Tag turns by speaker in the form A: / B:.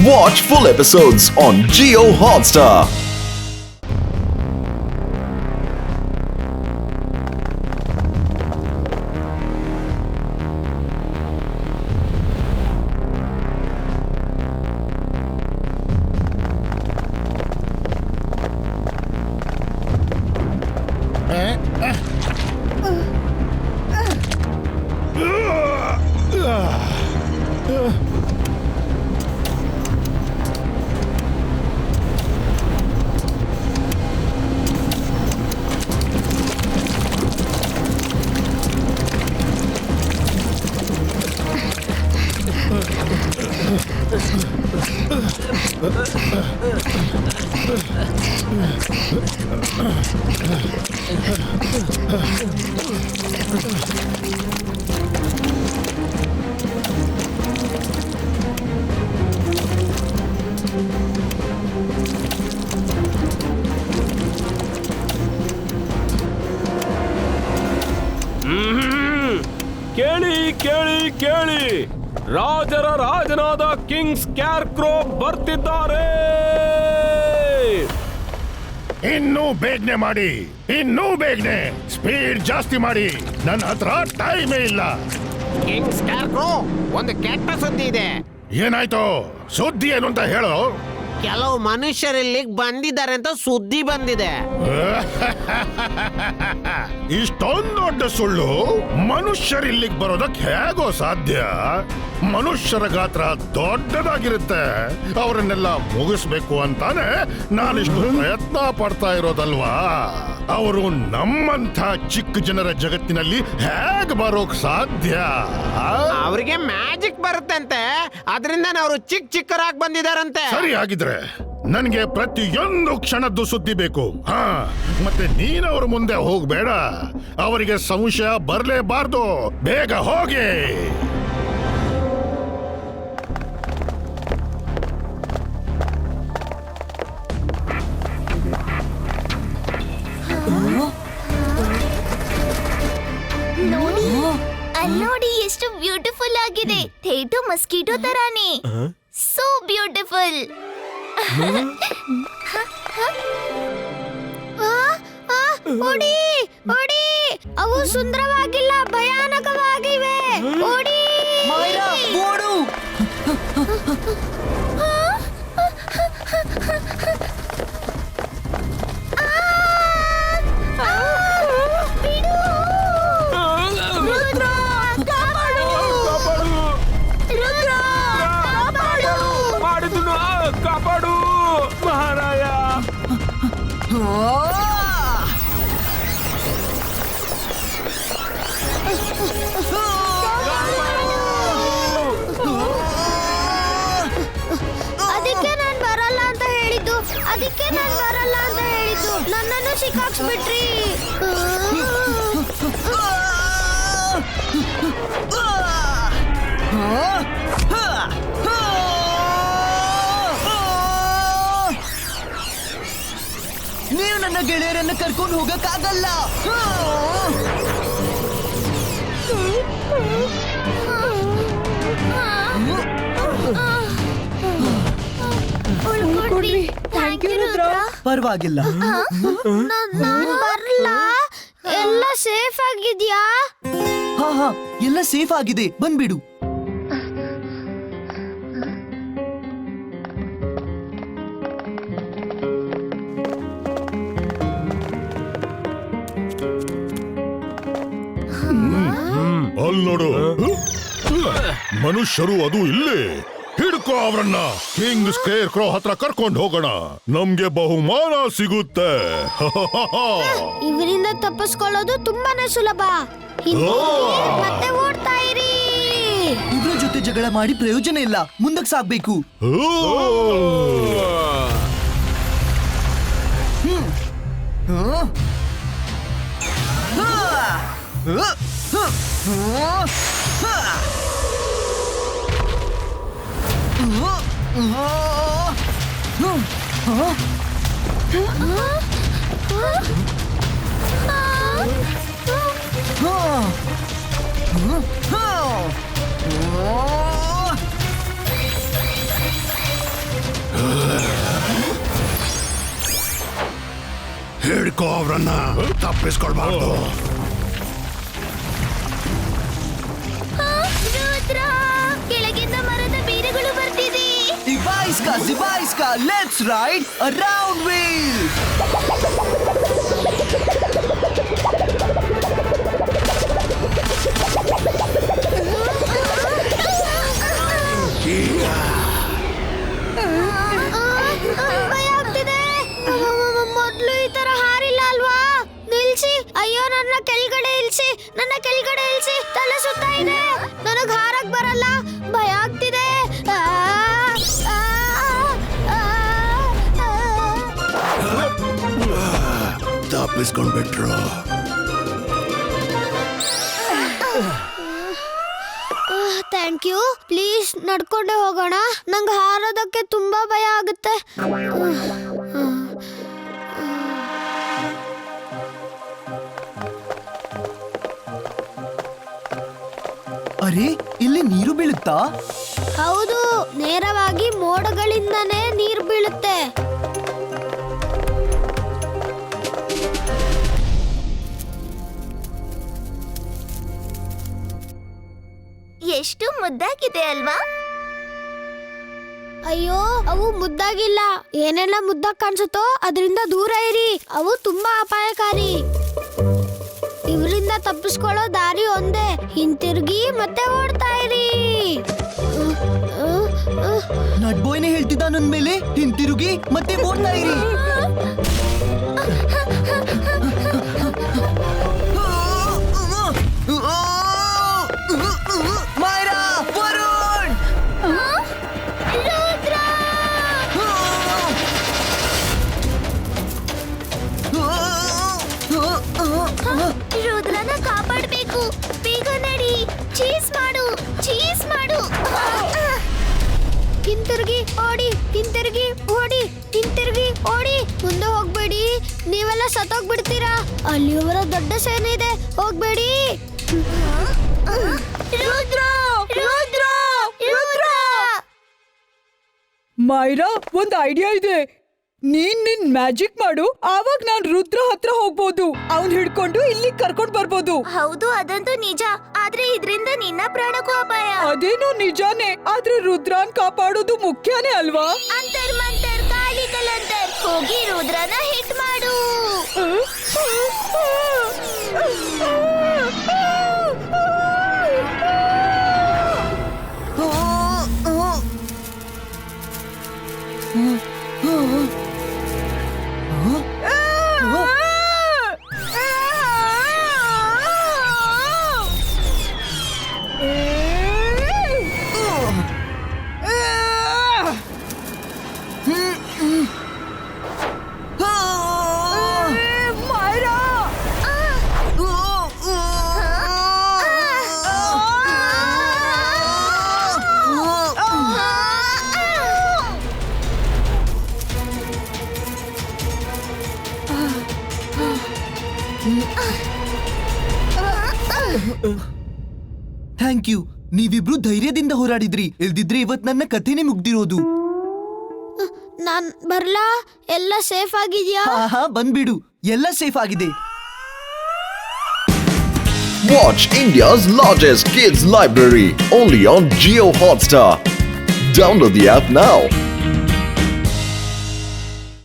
A: Watch full episodes on Jio Hotstar.
B: ಕೇಳಿ ಕೇಳಿ ಕೇಳಿ, ರಾಜರ ರಾಜನಾದ ಕಿಂಗ್ ಸ್ಕ್ಯಾರ್ಕ್ರೋ ಬರ್ತಿದ್ದಾರೆ.
C: ಇನ್ನೂ ಬೇಗನೆ ಮಾಡಿ, ಇನ್ನೂ ಬೇಗನೆ ಸ್ಪೀಡ್ ಜಾಸ್ತಿ ಮಾಡಿ, ನನ್ನ ಹತ್ರ ಟೈಮೇ ಇಲ್ಲ.
D: ಕಿಂಗ್ ಸ್ಕ್ಯಾರ್ಕ್ರೋ, ಒಂದು ಕೆಟ್ಟ ಸುದ್ದಿ ಇದೆ.
C: ಏನಾಯ್ತು? ಸುದ್ದಿ ಏನು ಅಂತ ಹೇಳು.
D: ಕೆಲವು ಮನುಷ್ಯರಲ್ಲಿ ಬಂದಿದ್ದಾರೆ ಅಂತ ಸುದ್ದಿ ಬಂದಿದೆ.
C: ಇಷ್ಟೊಂದು ದೊಡ್ಡ ಸುಳ್ಳು ಮನುಷ್ಯರಿಲ್ಲಿಗೆ ಬರೋದಕ್ಕೆ ಹೇಗೋ ಸಾಧ್ಯ? ಮನುಷ್ಯರ ಗಾತ್ರ ದೊಡ್ಡದಾಗಿರುತ್ತೆ. ಅವರನ್ನೆಲ್ಲ ಮುಗಿಸ್ಬೇಕು ಅಂತಾನೆ ನಾನಿಷ್ಟು ಪ್ರಯತ್ನ ಪಡ್ತಾ ಇರೋದಲ್ವಾ. ಅವರು ನಮ್ಮಂಥ ಚಿಕ್ಕ ಜನರ ಜಗತ್ತಿನಲ್ಲಿ ಹೇಗ್ ಬರೋಕ್ ಸಾಧ್ಯ?
D: ಅವರಿಗೆ ಮ್ಯಾಜಿಕ್ ಬರುತ್ತಂತೆ, ಅದರಿಂದ ಅವರು ಚಿಕ್ಕರಾಗಿ ಬಂದಿದಾರಂತೆ.
C: ಸರಿ, ಆಗಿದ್ರೆ ನನ್ಗೆ ಪ್ರತಿಯೊಂದು ಕ್ಷಣದ್ದು ಸುದ್ದಿ ಬೇಕು. ಮತ್ತೆ ನೀನ್ ಅವ್ರ ಮುಂದೆ ಹೋಗ್ಬೇಡ. ಅವರಿಗೆ ಸಂಶಯ ಬರ್ಲೇಬಾರ್ದು. ಬೇಗ ಹೋಗಿ.
E: ನೋಡಿ, ಅಲ್ಲೋಡಿ ಎಷ್ಟು ಬ್ಯೂಟಿಫುಲ್ ಆಗಿದೆ. ಥೇಟು ಮಸ್ಕಿಟೋ ತರಾನೇ. So beautiful. ಓಡಿ ಓಡಿ, ಅವು ಸುಂದರವಾಗಿಲ್ಲ, ಭಯಾನಕವಾಗಿವೆ. ಓಡಿ
F: ಓಡು.
B: ಕಾಪಾಡು ಮಹಾರಾಯ.
E: ಅದಕ್ಕೆ ನಾನ್ ಬರಲ್ಲ ಅಂತ ಹೇಳಿದ್ದು, ಅದಕ್ಕೆ ನಾನ್ ಬರಲ್ಲ ಅಂತ ಹೇಳಿದ್ದು. ನನ್ನನ್ನು ಸಿಕ್ಕಾಕ್ಸ್ಬಿಟ್ರಿ.
F: ನೀವು ನನ್ನ ಗೆಳೆಯರನ್ನು ಕರ್ಕೊಂಡು ಹೋಗಕ್ಕಾಗಲ್ಲ. ಪರವಾಗಿಲ್ಲ,
E: ನಾನ್ ಬರಲ್ಲ. ಎಲ್ಲ ಸೇಫ್ ಆಗಿದ್ಯಾ?
F: ಹಾ, ಎಲ್ಲ ಸೇಫ್ ಆಗಿದೆ. ಬಂದ್ಬಿಡು.
C: ಅಲ್ಲಿ ನೋಡು, ಮನುಷ್ಯರು ಅದು ಇಲ್ಲೇ. ಹಿಡ್ಕೋ ಅವರನ್ನ. ಕಿಂಗ್ ಸ್ಕೇರ್ಕ್ರೋ ಹತ್ರ ಕರ್ಕೊಂಡು ಹೋಗೋಣ. ನಮ್ಗೆ ಬಹುಮಾನ ಸಿಗುತ್ತೆ.
E: ಇವರಿಂದ ತಪ್ಪಿಸ್ಕೊಳ್ಳೋದು ತುಂಬಾನೇ ಸುಲಭ. ಮತ್ತೆ ಓಡ್ತಾ ಇರಿ.
F: ಇದ್ರ ಜೊತೆ ಜಗಳ ಮಾಡಿ ಪ್ರಯೋಜನ ಇಲ್ಲ. ಮುಂದಕ್ಕೆ ಸಾಗ್ಬೇಕು.
C: ಹುಡುಕೋ ಅವ್ರನ್ನ ತಪ್ಪಿಸ್ಕೊಳ್ಬಾರ್ದು.
E: ರುದ್ರ, ಕೆಳಗಿಂದ ಮರದ ಬೀರುಗಳು ಬರ್ತಿದೆ.
F: Zibaiska, let's ride a round wheel.
E: ಭಯ ಆಗ್ತಿದೆ. ಮೊದ್ಲು ಈ ತರ ಹಾರಿಲ್ಲ ಅಲ್ವಾ? ನಿಲ್ಸಿ. ಅಯ್ಯೋ, ನನ್ನ ಕೆಳಗಡೆ ಇಳಿಸಿ, ತಲೆ ಸುತ್ತಾ ಇದೆ. ನನಗ್ ಹಾರಕ್ ಬರಲ್ಲ, ಭಯ ಆಗ್ತಿದೆ.
C: ತಪ್ಪಿಸ್ಕೊಂಡ್ಬಿಟ್ರು.
E: Thank you. ಪ್ಲೀಸ್ ನಡ್ಕೊಂಡೆ ಹೋಗೋಣ. ನಂಗೆ ಹಾರೋದಕ್ಕೆ ತುಂಬಾ ಭಯ ಆಗುತ್ತೆ.
F: ಅರೆ, ಇಲ್ಲಿ ನೀರು ಬೀಳುತ್ತಾ?
E: ಹೌದು, ನೇರವಾಗಿ ಮೋಡಗಳಿಂದನೇ ನೀರು ಬೀಳುತ್ತೆ.
G: ಎಷ್ಟು ಮುದ್ದಾಗಿದೆ ಅಲ್ವಾ?
E: ಅಯ್ಯೋ, ಅವು ಮುದ್ದಾಗಿಲ್ಲ. ಏನೆಲ್ಲ ಮುದ್ದಾಗಿ ಕಾಣಿಸುತ್ತೋ ಅದರಿಂದ ದೂರ ಇರಿ. ಅವು ತುಂಬಾ ಅಪಾಯಕಾರಿ. ಇವರಿಂದ ತಪ್ಪಿಸ್ಕೊಳ್ಳೋ ದಾರಿ ಒಂದೇ, ಹಿಂತಿರುಗಿ ಮತ್ತೆ ಓಡ್ತಾ ಇರಿ.
F: ನಡ್ಬೋಯ್ನೆ ಹೇಳ್ತಿದ್ದ ನನ್ ಮೇಲೆ ಹಿಂತಿರುಗಿ ಮತ್ತೆ ಓಡ್ತಾ ಇರಿ. ಮೈರಾ, ವರುಣ್!
G: ರುದ್ರನ ಕಾಪಾಡಬೇಕು. ಬೇಗ ನಡಿ. ಚೀಸ್ ಮಾಡು.
E: ಹಿಂತಿರುಗಿ ಓಡಿ, ಮುಂದೆ ಹೋಗ್ಬೇಡಿ. ನೀವೆಲ್ಲ ಸತ್ತೋಗ್ಬಿಡ್ತೀರಾ. ಅಲ್ಲಿಯವರ ದೊಡ್ಡ ಸೇನೆ ಇದೆ, ಹೋಗ್ಬೇಡಿ.
H: ಮೈರಾ, ಒಂದ್ ಐಡಿಯಾ ಇದೆ. ನೀನ್ ನಿನ್ ಮ್ಯಾಜಿಕ್ ಮಾಡು, ಆವಾಗ ನಾನ್ ರುದ್ರ ಹತ್ರ ಹೋಗ್ಬೋದು. ಅವ್ನ್ ಹಿಡ್ಕೊಂಡು ಇಲ್ಲಿ ಕರ್ಕೊಂಡ್ ಬರ್ಬೋದು.
G: ಹೌದು, ಅದಂತೂ ನಿಜ. ಆದ್ರೆ ಇದ್ರಿಂದ ನಿನ್ನ ಪ್ರಾಣಕ್ಕೂ ಅಪಾಯ.
H: ಅದೇನೋ ನಿಜಾನೇ, ಆದ್ರೆ ರುದ್ರಾನ್ ಕಾಪಾಡೋದು ಮುಖ್ಯನೇ ಅಲ್ವಾ?
G: ಅಂತರ್ ಮಂತರ್ ಕಾಳಿ ಕಲಂತರ್. ಹೋಗಿ ರುದ್ರನ ಹಿಟ್ ಮಾಡು.
F: Thank you. ನೀವಿಬ್ರು ಧೈರ್ಯದಿಂದ ಹೋರಾಡಿದ್ರಿ. ಇಲ್ದಿದ್ರೆ ಇವತ್ ನನ್ನ ಕಥೆನೇ ಮುಗ್ದಿರೋದು.
E: ನಾನ್ ಬರ್ಲಾ? ಎಲ್ಲ ಸೇಫ್ ಆಗಿದ್ಯಾ?
F: ಹಾ, ಬಂದ್ಬಿಡು. ಎಲ್ಲ ಸೇಫ್ ಆಗಿದೆ.
A: Watch India's largest kids library only on Jio Hotstar. Download the app now.